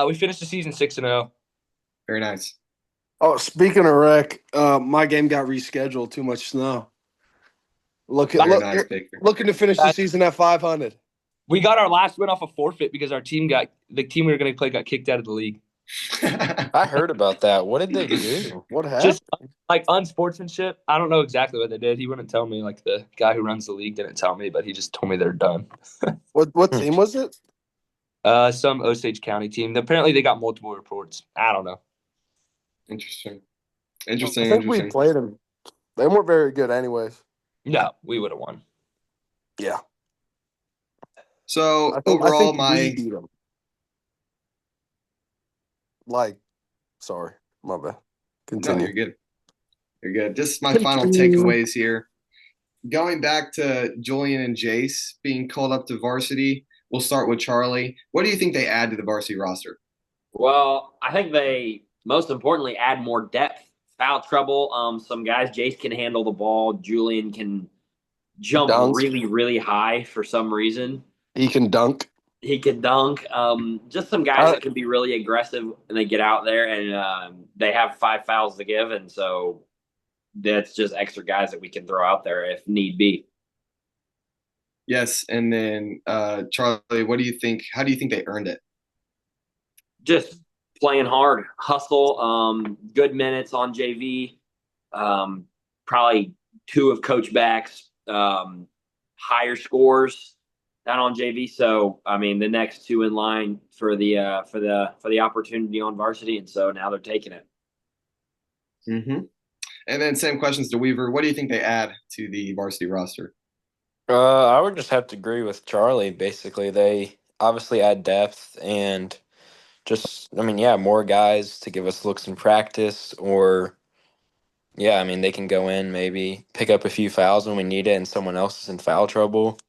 We finished the season 6-0. Very nice. Oh, speaking of rec, my game got rescheduled. Too much snow. Looking to finish the season at 500. We got our last win off a forfeit because the team we were going to play got kicked out of the league. I heard about that. What did they do? What happened? Just like unsportsmanship. I don't know exactly what they did. He wouldn't tell me. Like the guy who runs the league didn't tell me, but he just told me they're done. What team was it? Some Osage County team. Apparently, they got multiple reports. I don't know. Interesting. I think we played them. They weren't very good, anyways. No, we would have won. Yeah. So I think overall, we beat them. Sorry, my bad. Continue. No, you're good. You're good. Just my final takeaways here. Going back to Julian and Jace being called up to varsity, we'll start with Charlie. What do you think they add to the varsity roster? Well, I think they most importantly add more depth, foul trouble. Some guys, Jace can handle the ball. Julian can jump really, really high for some reason. He can dunk. He can dunk. Just some guys that can be really aggressive and they get out there and they have 5 fouls to give. And so that's just extra guys that we can throw out there if need be. Yes, and then Charlie, what do you think? How do you think they earned it? Just playing hard, hustle, good minutes on JV, probably two of Coach Back's higher scores down on JV. So I mean, the next two in line for the opportunity on varsity, and so now they're taking it. Mm-hmm. And then same questions to Weaver. What do you think they add to the varsity roster? I would just have to agree with Charlie. Basically, they obviously add depth and just, I mean, yeah, more guys to give us looks in practice, or yeah, I mean, they can go in, maybe pick up a few fouls when we need it and someone else is in foul trouble.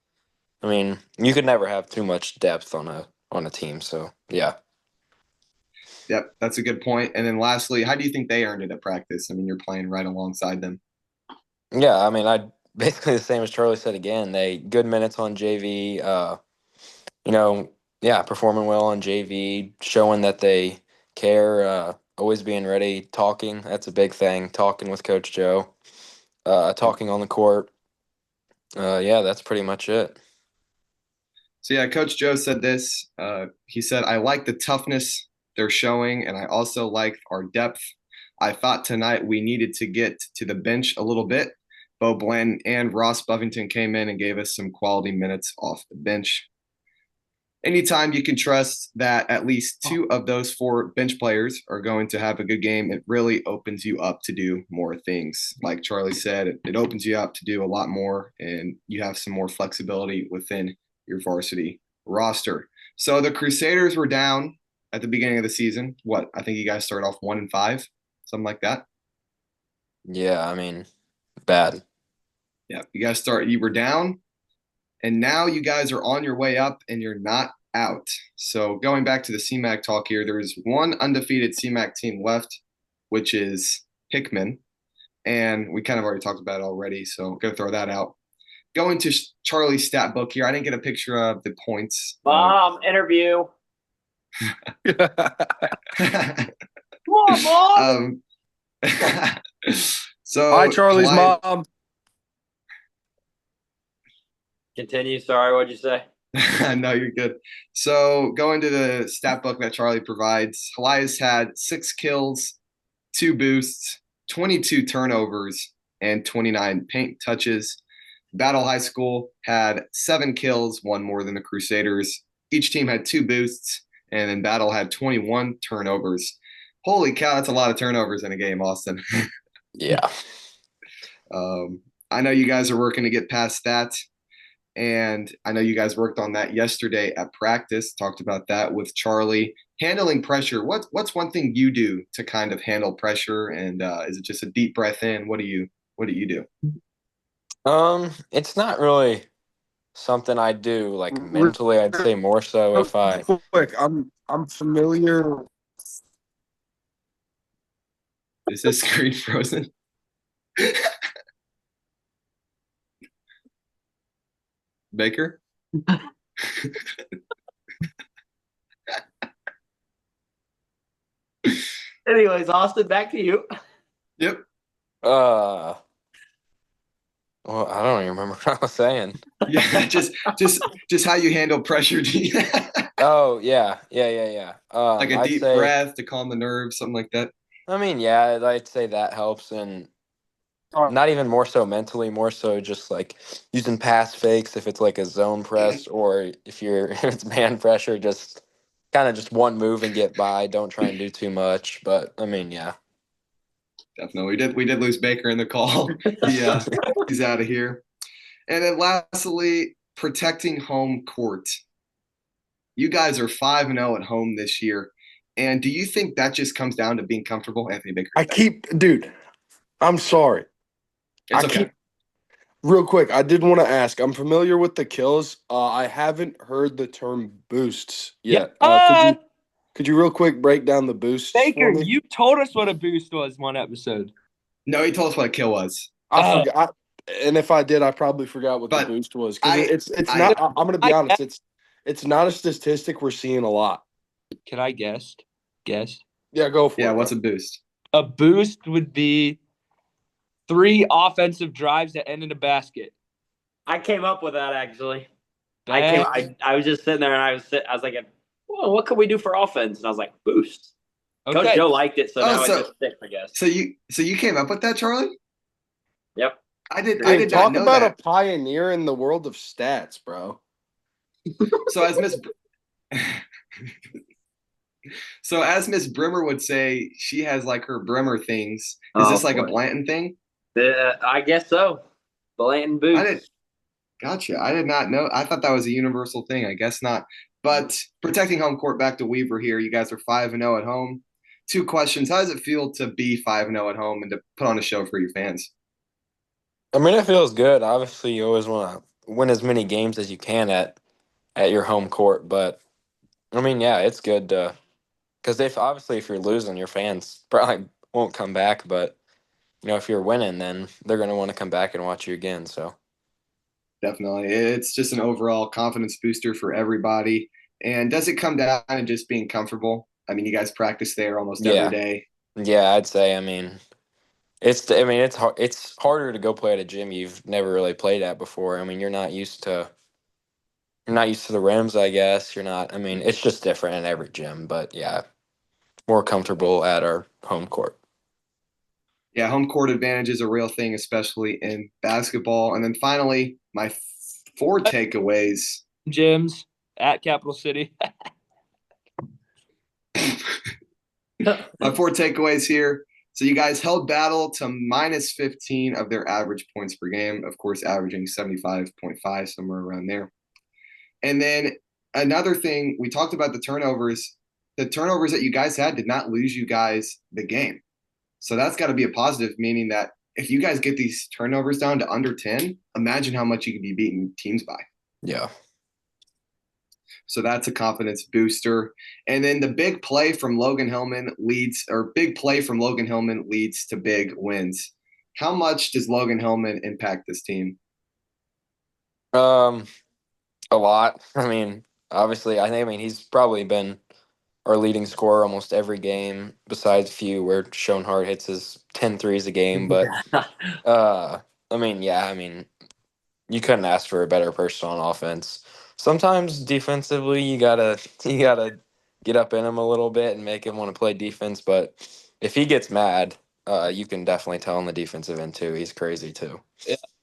I mean, you could never have too much depth on a team, so yeah. Yep, that's a good point. And then lastly, how do you think they earned it at practice? I mean, you're playing right alongside them. Yeah, I mean, I basically the same as Charlie said again. They good minutes on JV, you know, yeah, performing well on JV, showing that they care, always being ready, talking. That's a big thing. Talking with Coach Joe, talking on the court. Yeah, that's pretty much it. So yeah, Coach Joe said this. He said, "I like the toughness they're showing, and I also like our depth. I thought tonight we needed to get to the bench a little bit. Bo Blanton and Ross Buffington came in and gave us some quality minutes off the bench. Anytime you can trust that at least two of those four bench players are going to have a good game, it really opens you up to do more things. Like Charlie said, it opens you up to do a lot more, and you have some more flexibility within your varsity roster." So the Crusaders were down at the beginning of the season. What? I think you guys started off 1-5, something like that. Yeah, I mean, bad. Yeah, you were down, and now you guys are on your way up and you're not out. So going back to the CMAC talk here, there is one undefeated CMAC team left, which is Hickman. And we kind of already talked about it already, so I'm going to throw that out. Going to Charlie's stat book here, I didn't get a picture of the points. Mom, interview. Come on, Mom. So Hi, Charlie's Clyde, mom. Continue. Sorry, what'd you say? No, you're good. So going to the stat book that Charlie provides, Elias had 6 kills, 2 boosts, 22 turnovers, and 29 paint touches. Battle High School had 7 kills, 1 more than the Crusaders. Each team had 2 boosts, and then Battle had 21 turnovers. Holy cow, that's a lot of turnovers in a game, Austin. Yeah. I know you guys are working to get past that. And I know you guys worked on that yesterday at practice, talked about that with Charlie. Handling pressure, what's one thing you do to kind of handle pressure? And is it just a deep breath in? What do you do? It's not really something I do like mentally. I'd say more so if I Quick, I'm familiar. Is this screen frozen? Baker? Anyways, Austin, back to you. Yep. well, I don't even remember what I was saying. Yeah, just how you handle pressure. Oh, yeah. Like a I'd deep say, breath to calm the nerves, something like that. I mean, yeah, I'd say that helps, and not even more so mentally, more so just like using pass fakes if it's like a zone press, or if it's man pressure, just kind of just one move and get by. Don't try and do too much. But I mean, yeah. Definitely. We did lose Baker in the call. He's out of here. And then lastly, protecting home court. You guys are 5-0 at home this year. And do you think that just comes down to being comfortable, Anthony Baker? Dude, I'm sorry. It's okay. Real quick, I did want to ask. I'm familiar with the kills. I haven't heard the term boosts yet. Could you real quick break down the boosts Baker, for me? you told us what a boost was one episode. No, he told us what a kill was. I forgot. And if I did, I probably forgot what the boost was. Because it's not. I'm going to be honest. It's not a statistic we're seeing a lot. Can I guess? Yeah, go for it. Yeah, what's a boost? A boost would be 3 offensive drives that end in a basket. I came up with that actually. Bang. I was just sitting there and I was like, well, what can we do for offense? And I was like, boost. Coach Okay. Joe liked it, so Oh, now so- it just sticks, I guess. So you came up with that, Charlie? Yep. I did Dude, not talk know about that. a pioneer in the world of stats, bro. So as Miss So as Miss Brimmer would say, she has like her Brimmer things. Is this like a boy. Blanton thing? I guess so. Blanton I did. boost. Gotcha. I did not know. I thought that was a universal thing. I guess not. But protecting home court, back to Weaver here. You guys are 5-0 at home. 2 questions. How does it feel to be 5-0 at home and to put on a show for your fans? I mean, it feels good. Obviously, you always want to win as many games as you can at your home court. But I mean, yeah, it's good because if you're losing, your fans probably won't come back. But if you're winning, then they're going to want to come back and watch you again. So Definitely. It's just an overall confidence booster for everybody. And does it come down to just being comfortable? I mean, you guys practice there almost Yeah. every day. yeah, I'd say. I mean, it's harder to go play at a gym you've never really played at before. I mean, you're not used to the rims, I guess. You're not. I mean, it's just different in every gym. But yeah, more comfortable at our home court. Yeah, home court advantage is a real thing, especially in basketball. And then finally, my 4 takeaways. Gyms at Capital City. My 4 takeaways here. So you guys held Battle to minus 15 of their average points per game, of course, averaging 75.5, somewhere around there. And then another thing, we talked about the turnovers. The turnovers that you guys had did not lose you guys the game. So that's got to be a positive, meaning that if you guys get these turnovers down to under 10, imagine how much you could be beating teams by. Yeah. So that's a confidence booster. And then the big play from Logan Hillman leads to big wins. How much does Logan Hillman impact this team? A lot. I mean, obviously, I mean he's probably been our leading scorer almost every game, besides a few where Schoenhart hits his 10 threes a game. But I mean, yeah, I mean, you couldn't ask for a better person on offense. Sometimes defensively, you gotta get up in him a little bit and make him want to play defense. But if he gets mad, you can definitely tell on the defensive end too. He's crazy too.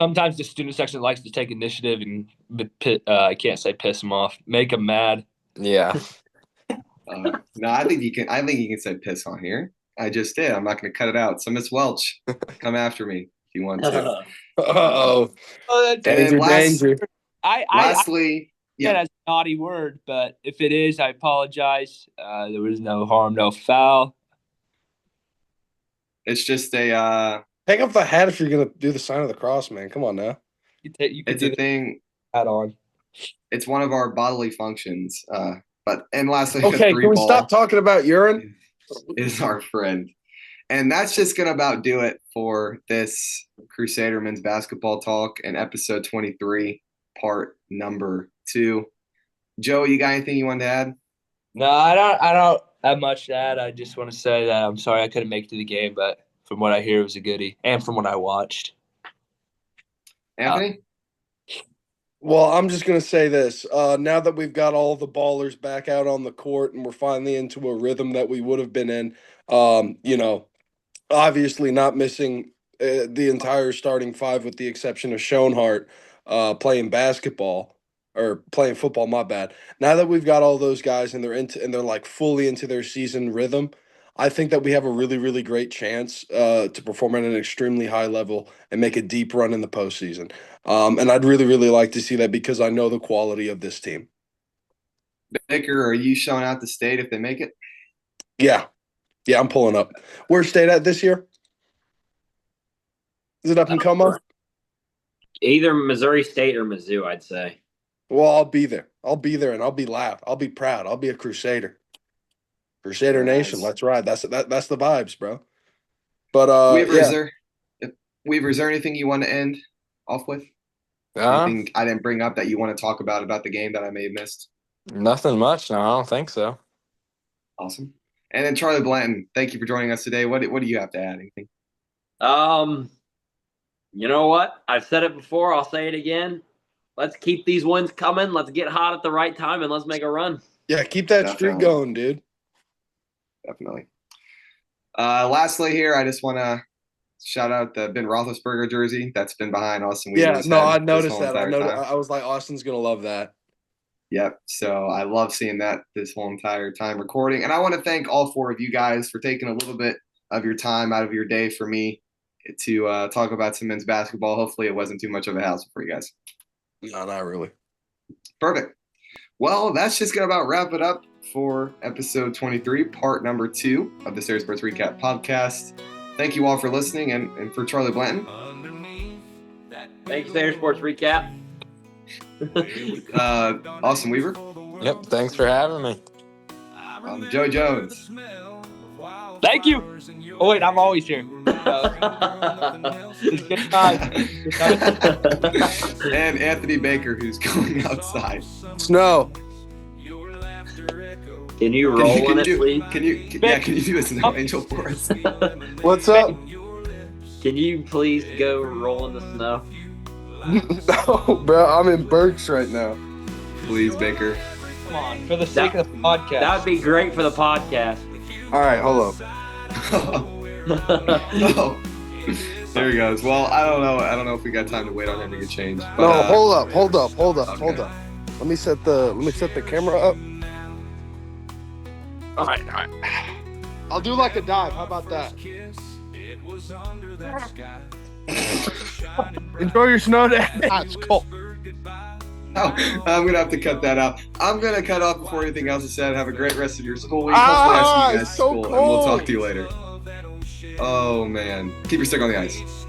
Sometimes the student section likes to take initiative and I can't say piss them off, make them mad. Yeah. No, I think you can. I think you can say piss on here. I just did. I'm not going to cut it out. So Miss Welch, come after me if you want to. Uh-oh. And then lastly, yeah, that's a naughty word, but if it is, I apologize. There was no harm, no foul. It's just a. Take off the hat if you're gonna do the sign of the cross, man. Come on now. You It's a thing. Hat on. It's one of our bodily functions. And lastly, Okay, can we stop talking about urine? Is our friend. And that's just going to about do it for this Crusader men's basketball talk and episode 23, part number 2. Joe, you got anything you want to add? No, I don't have much to add. I just want to say that I'm sorry I couldn't make it to the game, but from what I hear, it was a goodie, and from what I watched. Anthony? Well, I'm just going to say this. Now that we've got all the ballers back out on the court and we're finally into a rhythm that we would have been in, obviously not missing the entire starting 5 with the exception of Schoenhart playing basketball or playing football, my bad. Now that we've got all those guys and they're like fully into their season rhythm, I think that we have a really, really great chance to perform at an extremely high level and make a deep run in the postseason. And I'd really, really like to see that because I know the quality of this team. Baker, are you showing out the state if they make it? Yeah. Yeah, I'm pulling up. Where's state at this year? Is it up and come up? Either Missouri State or Mizzou, I'd say. Well, I'll be there. I'll be there and I'll be loud. I'll be proud. I'll be a Crusader. Crusader Nation. Let's ride. That's the vibes, bro. But Weaver, is there anything you want to end off with? Anything I didn't bring up that you want to talk about the game that I may have missed? Nothing much. No, I don't think so. Awesome. And then Charlie Blanton, thank you for joining us today. What do you have to add? Anything? You know what? I've said it before. I'll say it again. let's keep these wins coming. Let's get hot at the right time, and let's make a run. Yeah, keep that streak Definitely. going, dude. Definitely. Lastly, here I just want to shout out the Ben Roethlisberger jersey that's been behind Austin Weaver's Yeah, no, head I this noticed whole that. entire time. I was like, Austin's gonna love that. Yep. So I love seeing that this whole entire time recording. And I want to thank all 4 of you guys for taking a little bit of your time out of your day for me to talk about some men's basketball. Hopefully it wasn't too much of a hassle for you guys. No, not really. Perfect. Well, that's just going to about wrap it up for episode 23, part number 2 of the Series Sports Recap podcast. Thank you all for listening. And for Charlie Blanton. Thanks, Sayer Sports Recap. Austin Weaver. Yep. Thanks for having me. Joe Jones. Thank you. Oh wait, I'm always here. It's good time. And Anthony Baker, who's going outside. Snow. Can you roll in it, please? Can you do a snow angel for us? What's up? Can you please go roll in the snow? No, bro, I'm in Berks right now. Please, Baker. Come on, for the sake of the podcast. That would be great for the podcast. All right, hold up. Oh. There he goes. Well, I don't know if we got time to wait on him to get changed. But, No, hold up. okay. Let me set the camera up. All right. I'll do like a dive. How about that? Enjoy your snow day. It's cold. Oh, I'm going to have to cut that out. I'm going to cut off before anything else is said. Have a great rest of your school week. Hopefully I see you guys at it's so school, and we'll cold. talk to you later. Oh, man. Keep your stick on the ice.